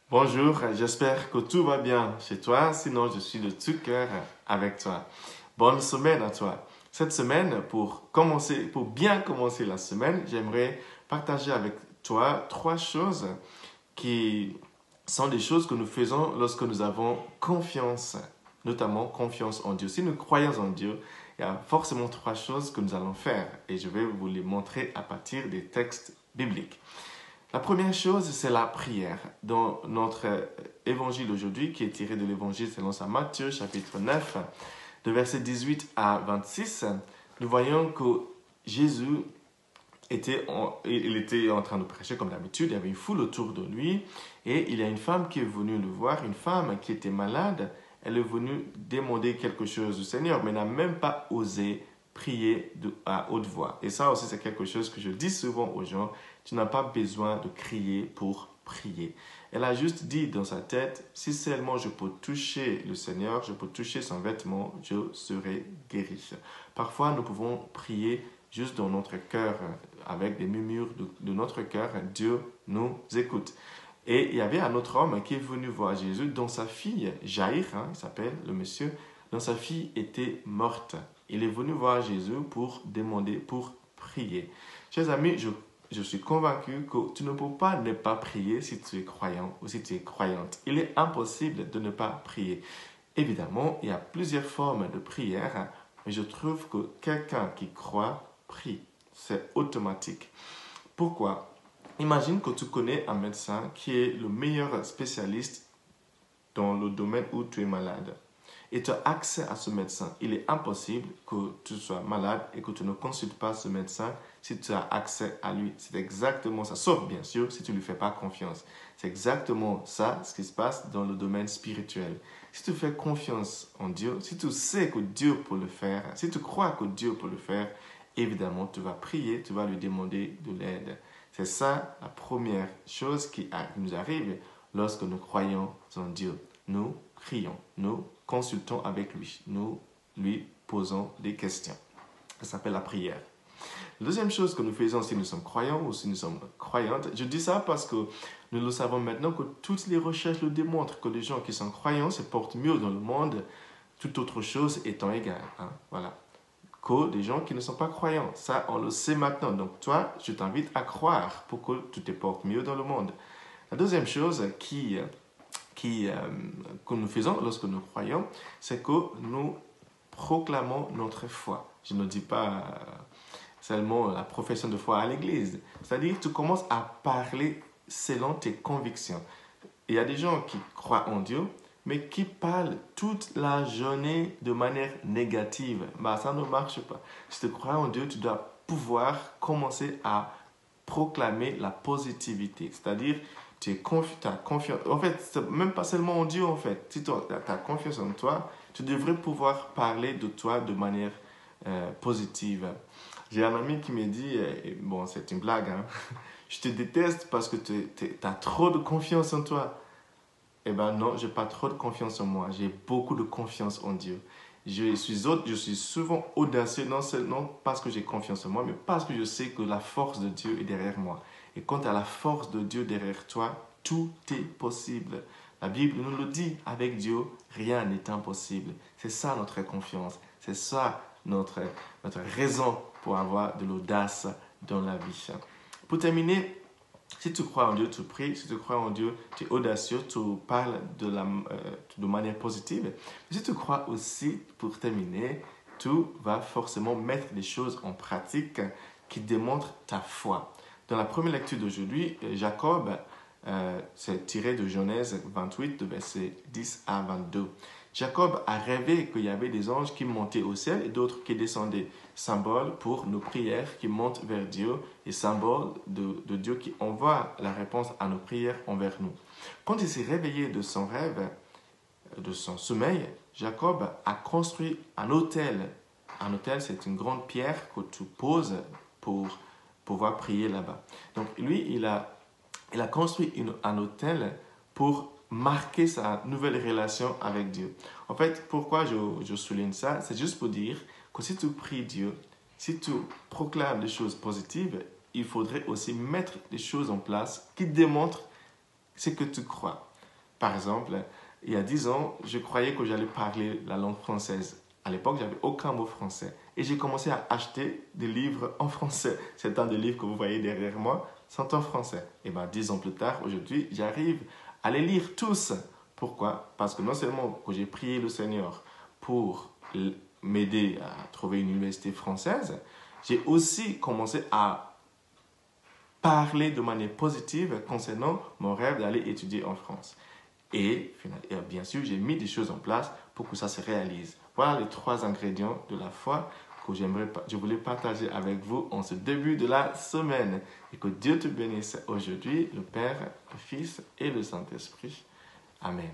Bonjour, j'espère que tout va bien chez toi, sinon je suis de tout cœur avec toi. Bonne semaine à toi. Cette semaine, pour bien commencer la semaine, j'aimerais partager avec toi trois choses qui sont des choses que nous faisons lorsque nous avons confiance, notamment confiance en Dieu. Si nous croyons en Dieu, il y a forcément trois choses que nous allons faire et je vais vous les montrer à partir des textes bibliques. La première chose, c'est la prière. Dans notre évangile aujourd'hui, qui est tiré de l'évangile selon saint Matthieu, chapitre 9, de versets 18 à 26, nous voyons que Jésus était en train de prêcher comme d'habitude. Il y avait une foule autour de lui et il y a une femme qui est venue le voir, une femme qui était malade. Elle est venue demander quelque chose au Seigneur, mais n'a même pas osé prier à haute voix. Et ça aussi, c'est quelque chose que je dis souvent aux gens. Tu n'as pas besoin de crier pour prier. Elle a juste dit dans sa tête, si seulement je peux toucher le Seigneur, je peux toucher son vêtement, je serai guéri. Parfois, nous pouvons prier juste dans notre cœur, avec des murmures de notre cœur, Dieu nous écoute. Et il y avait un autre homme qui est venu voir Jésus, dont sa fille, Jaïr, il s'appelle le monsieur, dont sa fille était morte. Il est venu voir Jésus pour demander, pour prier. Chers amis, je suis convaincu que tu ne peux pas ne pas prier si tu es croyant ou si tu es croyante. Il est impossible de ne pas prier. Évidemment, il y a plusieurs formes de prière, mais je trouve que quelqu'un qui croit prie. C'est automatique. Pourquoi? Imagine que tu connais un médecin qui est le meilleur spécialiste dans le domaine où tu es malade. Et tu as accès à ce médecin. Il est impossible que tu sois malade et que tu ne consultes pas ce médecin si tu as accès à lui. C'est exactement ça. Sauf bien sûr si tu ne lui fais pas confiance. C'est exactement ça ce qui se passe dans le domaine spirituel. Si tu fais confiance en Dieu, si tu sais que Dieu peut le faire, si tu crois que Dieu peut le faire, évidemment tu vas prier, tu vas lui demander de l'aide. C'est ça la première chose qui nous arrive lorsque nous croyons en Dieu. Nous prions, nous consultons avec lui, nous lui posons des questions. Ça s'appelle la prière. La deuxième chose que nous faisons si nous sommes croyants ou si nous sommes croyantes, je dis ça parce que nous le savons maintenant que toutes les recherches le démontrent, que les gens qui sont croyants se portent mieux dans le monde, toute autre chose étant égale. Voilà. Que des gens qui ne sont pas croyants. Ça, on le sait maintenant. Donc toi, je t'invite à croire pour que tu te portes mieux dans le monde. La deuxième chose que nous faisons lorsque nous croyons, c'est que nous proclamons notre foi. Je ne dis pas seulement la profession de foi à l'église. C'est-à-dire que tu commences à parler selon tes convictions. Il y a des gens qui croient en Dieu, mais qui parlent toute la journée de manière négative. Ça ne marche pas. Si tu crois en Dieu, tu dois pouvoir commencer à proclamer la positivité. C'est-à-dire, tu as confiance. En fait, c'est même pas seulement en Dieu, en fait. Si tu as confiance en toi, tu devrais pouvoir parler de toi de manière positive. J'ai un ami qui me dit, bon, c'est une blague, je te déteste parce que tu as trop de confiance en toi. Eh bien non, je n'ai pas trop de confiance en moi. J'ai beaucoup de confiance en Dieu. Je suis souvent audacieux, non seulement parce que j'ai confiance en moi, mais parce que je sais que la force de Dieu est derrière moi. Et quand tu as la force de Dieu derrière toi, tout est possible. La Bible nous le dit, avec Dieu, rien n'est impossible. C'est ça notre confiance. C'est ça notre raison pour avoir de l'audace dans la vie. Pour terminer, si tu crois en Dieu, tu pries. Si tu crois en Dieu, tu es audacieux, tu parles de manière positive. Mais si tu crois aussi, pour terminer, tu vas forcément mettre des choses en pratique qui démontrent ta foi. Dans la première lecture d'aujourd'hui, Jacob, c'est tiré de Genèse 28, de versets 10 à 22. Jacob a rêvé qu'il y avait des anges qui montaient au ciel et d'autres qui descendaient. Symbole pour nos prières qui montent vers Dieu et symbole de Dieu qui envoie la réponse à nos prières envers nous. Quand il s'est réveillé de son rêve, de son sommeil, Jacob a construit un autel. Un autel, c'est une grande pierre que tu poses pour pouvoir prier là-bas. Donc lui, il a construit un autel pour marquer sa nouvelle relation avec Dieu. En fait, pourquoi je souligne ça? C'est juste pour dire que si tu pries Dieu, si tu proclames des choses positives, il faudrait aussi mettre des choses en place qui démontrent ce que tu crois. Par exemple, il y a 10 ans, je croyais que j'allais parler la langue française. À l'époque, j'avais aucun mot français. Et j'ai commencé à acheter des livres en français. Certains des livres que vous voyez derrière moi sont en français. Et bien, 10 ans plus tard, aujourd'hui, j'arrive à les lire tous. Pourquoi? Parce que non seulement que j'ai prié le Seigneur pour m'aider à trouver une université française, j'ai aussi commencé à parler de manière positive concernant mon rêve d'aller étudier en France. Et bien sûr, j'ai mis des choses en place pour que ça se réalise. Voilà les 3 ingrédients de la foi que je voulais partager avec vous en ce début de la semaine. Et que Dieu te bénisse aujourd'hui, le Père, le Fils et le Saint-Esprit. Amen.